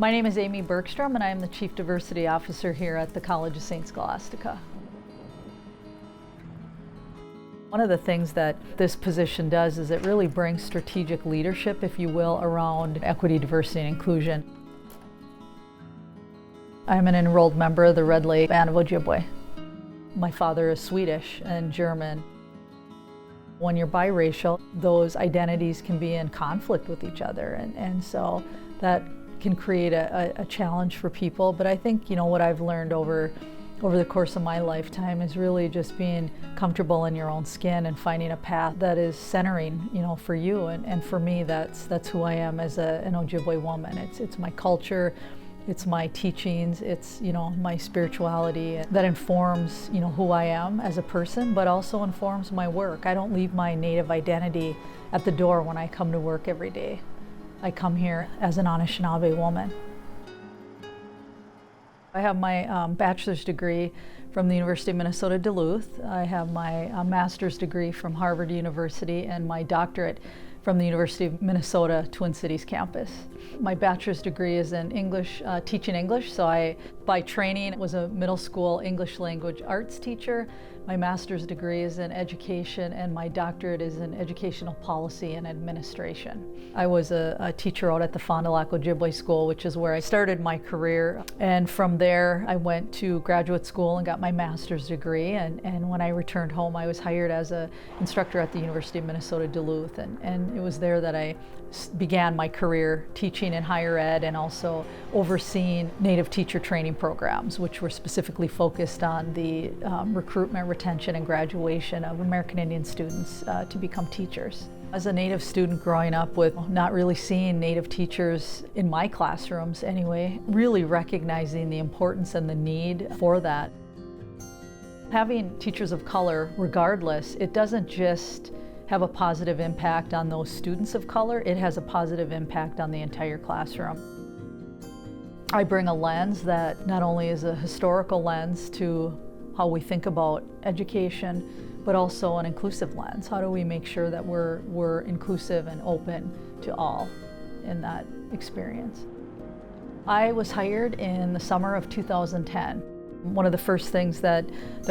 My name is Amy Bergstrom, and I am the Chief Diversity Officer here at the College of St. Scholastica. One of the things that this position does is it really brings strategic leadership, if you will, around equity, diversity, and inclusion. I'm an enrolled member of the Red Lake Band of Ojibwe. My father is Swedish and German. When you're biracial, those identities can be in conflict with each other, and so that can create a challenge for people. But I think, what I've learned over the course of my lifetime is really just being comfortable in your own skin and finding a path that is centering, for you. And for me, that's who I am as an Ojibwe woman. It's my culture, it's my teachings, it's, my spirituality that informs, who I am as a person, but also informs my work. I don't leave my Native identity at the door when I come to work every day. I come here as an Anishinaabe woman. I have my bachelor's degree from the University of Minnesota Duluth. I have my master's degree from Harvard University and my doctorate from the University of Minnesota Twin Cities campus. My bachelor's degree is in English, teaching English, so I, by training, was a middle school English language arts teacher. My master's degree is in education, and my doctorate is in educational policy and administration. I was a teacher out at the Fond du Lac Ojibwe School, which is where I started my career. And from there, I went to graduate school and got my master's degree. And when I returned home, I was hired as an instructor at the University of Minnesota Duluth. And it was there that I began my career teaching in higher ed and also overseeing Native teacher training programs, which were specifically focused on the recruitment, retention, and graduation of American Indian students to become teachers. As a Native student growing up with not really seeing Native teachers in my classrooms anyway, really recognizing the importance and the need for that. Having teachers of color, regardless, it doesn't just have a positive impact on those students of color, it has a positive impact on the entire classroom. I bring a lens that not only is a historical lens to how we think about education, but also an inclusive lens. How do we make sure that we're inclusive and open to all in that experience? I was hired in the summer of 2010. One of the first things that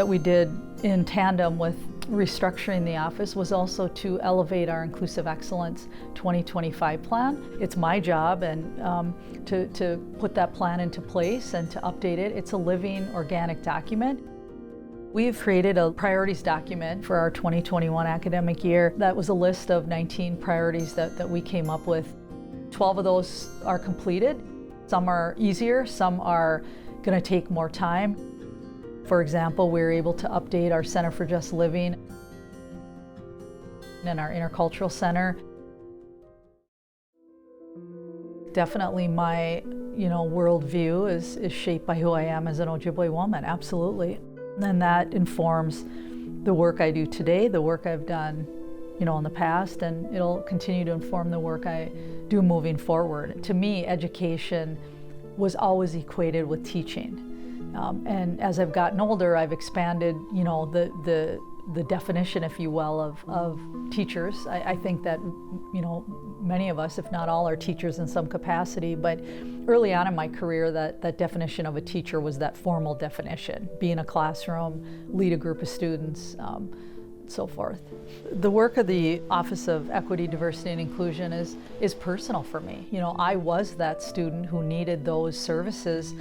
we did in tandem with restructuring the office was also to elevate our Inclusive Excellence 2025 plan. It's my job and to put that plan into place and to update it. It's a living, organic document. We've created a priorities document for our 2021 academic year. That was a list of 19 priorities that we came up with. 12 of those are completed. Some are easier, some are going to take more time. For example, we were able to update our Center for Just Living and our Intercultural Center. Definitely my, worldview is shaped by who I am as an Ojibwe woman, absolutely. And that informs the work I do today, the work I've done, in the past, and it'll continue to inform the work I do moving forward. To me, education was always equated with teaching. And as I've gotten older, I've expanded, the definition, if you will, of teachers. I think that, many of us, if not all, are teachers in some capacity. But early on in my career, that definition of a teacher was that formal definition: be in a classroom, lead a group of students, so forth. The work of the Office of Equity, Diversity, and Inclusion is personal for me. I was that student who needed those services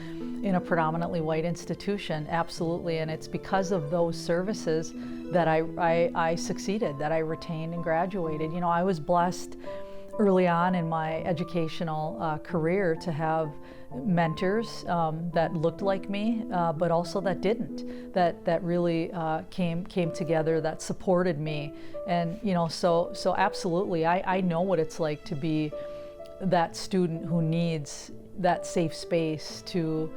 in a predominantly white institution, absolutely, and it's because of those services that I succeeded, that I retained and graduated. I was blessed early on in my educational career to have mentors that looked like me, but also that didn't, that really came together, that supported me. And so absolutely, I know what it's like to be that student who needs that safe space to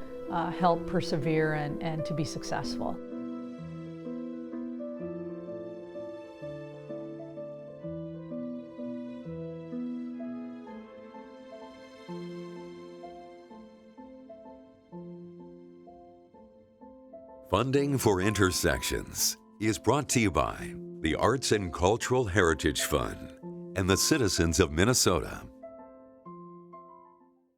help persevere and to be successful. Funding for Intersections is brought to you by the Arts and Cultural Heritage Fund and the citizens of Minnesota.